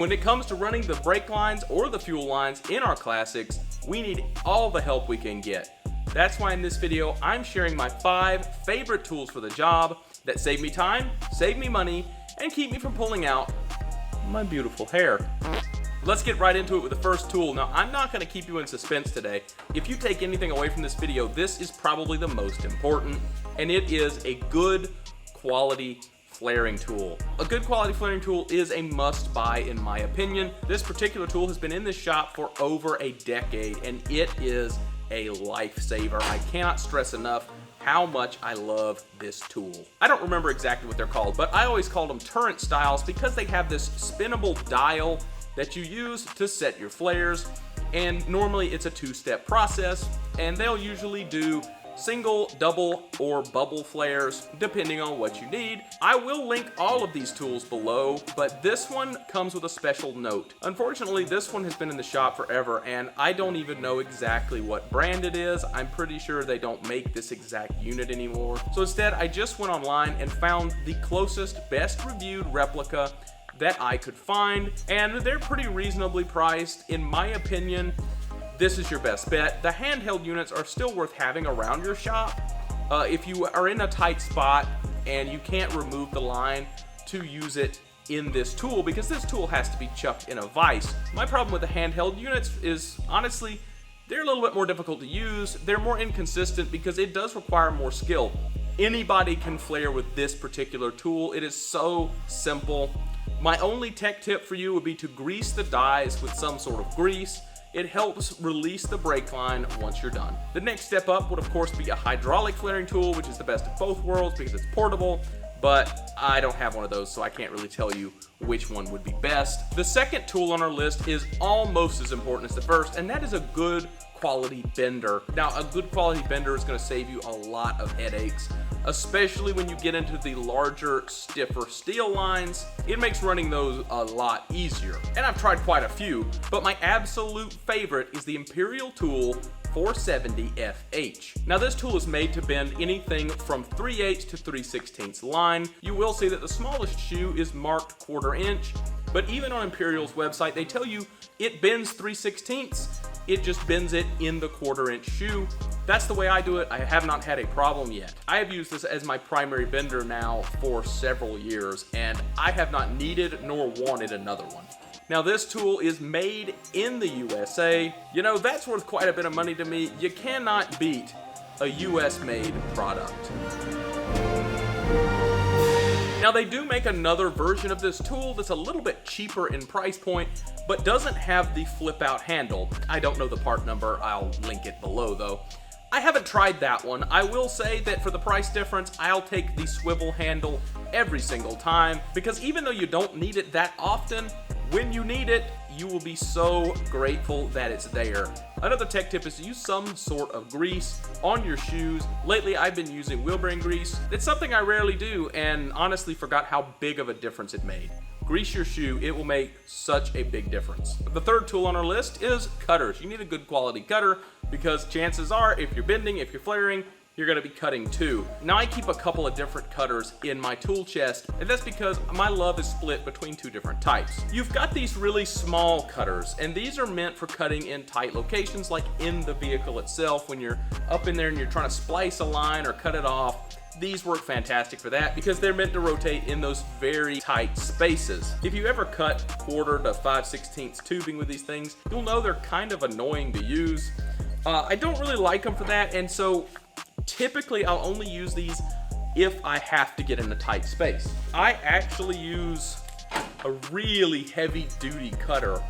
When it comes to running the brake lines or the fuel lines in our classics, we need all the help we can get. That's why in this video, I'm sharing my 5 favorite tools for the job that save me time, save me money, and keep me from pulling out my beautiful hair. Let's get right into it with the first tool. Now, I'm not going to keep you in suspense today. If you take anything away from this video, this is probably the most important, and it is a good quality flaring tool. A good quality flaring tool is a must buy in my opinion. This particular tool has been in this shop for over a decade, and it is a lifesaver. I cannot stress enough how much I love this tool. I don't remember exactly what they're called, but I always called them turret styles because they have this spinnable dial that you use to set your flares, and normally it's a 2-step process, and they'll usually do single, double, or bubble flares depending on what you need. I will link all of these tools below, but this one comes with a special note. Unfortunately, this one has been in the shop forever, and I don't even know exactly what brand it is. I'm pretty sure they don't make this exact unit anymore. So instead, I just went online and found the closest, best reviewed replica that I could find, and they're pretty reasonably priced. In my opinion, this is your best bet. The handheld units are still worth having around your shop. If you are in a tight spot and you can't remove the line to use it in this tool, because this tool has to be chucked in a vise. My problem with the handheld units is, honestly, they're a little bit more difficult to use. They're more inconsistent because it does require more skill. Anybody can flare with this particular tool. It is so simple. My only tech tip for you would be to grease the dies with some sort of grease. It helps release the brake line once you're done. The next step up would of course be a hydraulic flaring tool, which is the best of both worlds because it's portable, but I don't have one of those, so I can't really tell you which one would be best. The second tool on our list is almost as important as the first, and that is a good quality bender. Now, a good quality bender is going to save you a lot of headaches, especially when you get into the larger, stiffer steel lines. It makes running those a lot easier. And I've tried quite a few, but my absolute favorite is the Imperial tool 470FH. Now, this tool is made to bend anything from 3/8 to 3/16 line. You will see that the smallest shoe is marked 1/4 inch, but even on Imperial's website, they tell you it bends 3/16. It just bends it in the 1/4 inch shoe. That's the way I do it. I have not had a problem yet. I have used this as my primary bender now for several years, and I have not needed nor wanted another one. Now, this tool is made in the USA. You know, that's worth quite a bit of money to me. You cannot beat a US made product. Now, they do make another version of this tool that's a little bit cheaper in price point, but doesn't have the flip out handle. I don't know the part number. I'll link it below though. I haven't tried that one. I will say that for the price difference, I'll take the swivel handle every single time, because even though you don't need it that often, when you need it, you will be so grateful that it's there. Another tech tip is to use some sort of grease on your shoes. Lately, I've been using wheel bearing grease. It's something I rarely do, and honestly forgot how big of a difference it made. Grease your shoe, it will make such a big difference. The third tool on our list is cutters. You need a good quality cutter because chances are, if you're bending, if you're flaring, you're gonna be cutting too. Now, I keep a couple of different cutters in my tool chest, and that's because my love is split between 2 different types. You've got these really small cutters, and these are meant for cutting in tight locations, like in the vehicle itself. When you're up in there and you're trying to splice a line or cut it off, these work fantastic for that because they're meant to rotate in those very tight spaces. If you ever cut 1/4 to 5/16 tubing with these things, you'll know they're kind of annoying to use. I don't really like them for that, and so typically I'll only use these if I have to get in a tight space. I actually use a really heavy duty cutter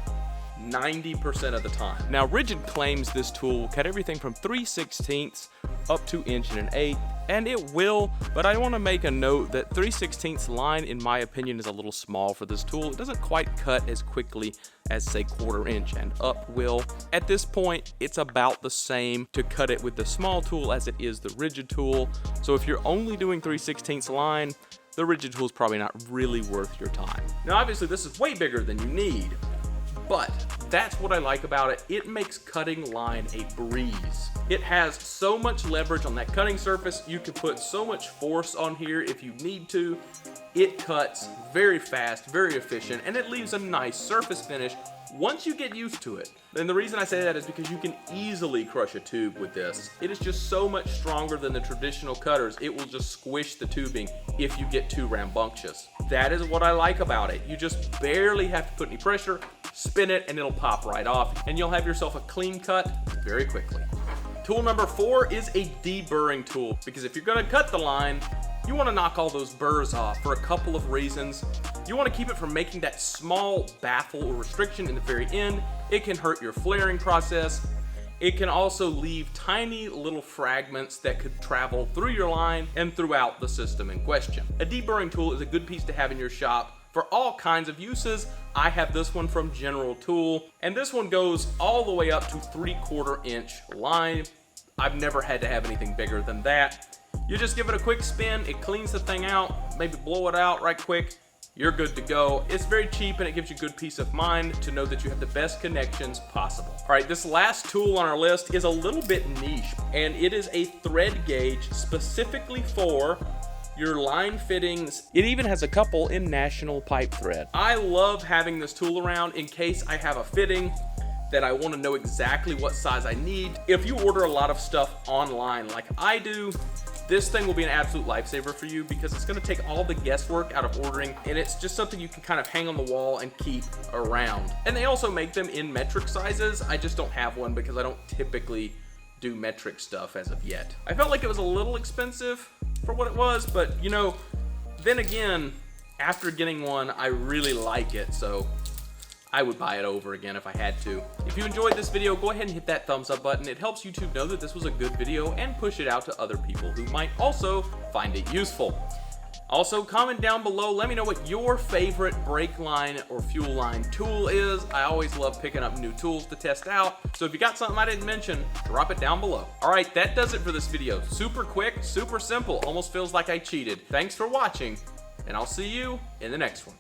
90% of the time. Now, Ridgid claims this tool will cut everything from 3/16 up to 1 1/8, and it will, but I want to make a note that 3/16 line, in my opinion, is a little small for this tool. It doesn't quite cut as quickly as, say, 1/4 inch and up will. At this point, it's about the same to cut it with the small tool as it is the Ridgid tool. So if you're only doing 3/16 line, the Ridgid tool is probably not really worth your time. Now, obviously, this is way bigger than you need, but That's what I like about it. It makes cutting line a breeze. It has so much leverage on that cutting surface. You can put so much force on here if you need to. It cuts very fast, very efficient, and it leaves a nice surface finish once you get used to it. And the reason I say that is because you can easily crush a tube with this. It is just so much stronger than the traditional cutters. It will just squish the tubing if you get too rambunctious. That is what I like about it. You just barely have to put any pressure, spin it, and it'll pop right off, and you'll have yourself a clean cut very quickly. Tool number 4 is a deburring tool, because if you're gonna cut the line, you want to knock all those burrs off for a couple of reasons. You want to keep it from making that small baffle or restriction in the very end. It can hurt your flaring process. It can also leave tiny little fragments that could travel through your line and throughout the system in question. A deburring tool is a good piece to have in your shop for all kinds of uses. I have this one from General Tool, and this one goes all the way up to 3/4 inch line. I've never had to have anything bigger than that. You just give it a quick spin, it cleans the thing out, maybe blow it out right quick, you're good to go. It's very cheap and it gives you good peace of mind to know that you have the best connections possible. All right, this last tool on our list is a little bit niche, and it is a thread gauge specifically for your line fittings. It even has a couple in national pipe thread. I love having this tool around in case I have a fitting that I want to know exactly what size I need. If you order a lot of stuff online like I do, this thing will be an absolute lifesaver for you, because it's going to take all the guesswork out of ordering, and it's just something you can kind of hang on the wall and keep around. And they also make them in metric sizes. I just don't have one because I don't typically do metric stuff as of yet. I felt like it was a little expensive for what it was, but you know, then again, after getting one, I really like it, so I would buy it over again if I had to. If you enjoyed this video, go ahead and hit that thumbs up button. It helps YouTube know that this was a good video and push it out to other people who might also find it useful. Also, comment down below, let me know what your favorite brake line or fuel line tool is. I always love picking up new tools to test out, so if you got something I didn't mention, drop it down below. All right, that does it for this video. Super quick, super simple, almost feels like I cheated. Thanks for watching, and I'll see you in the next one.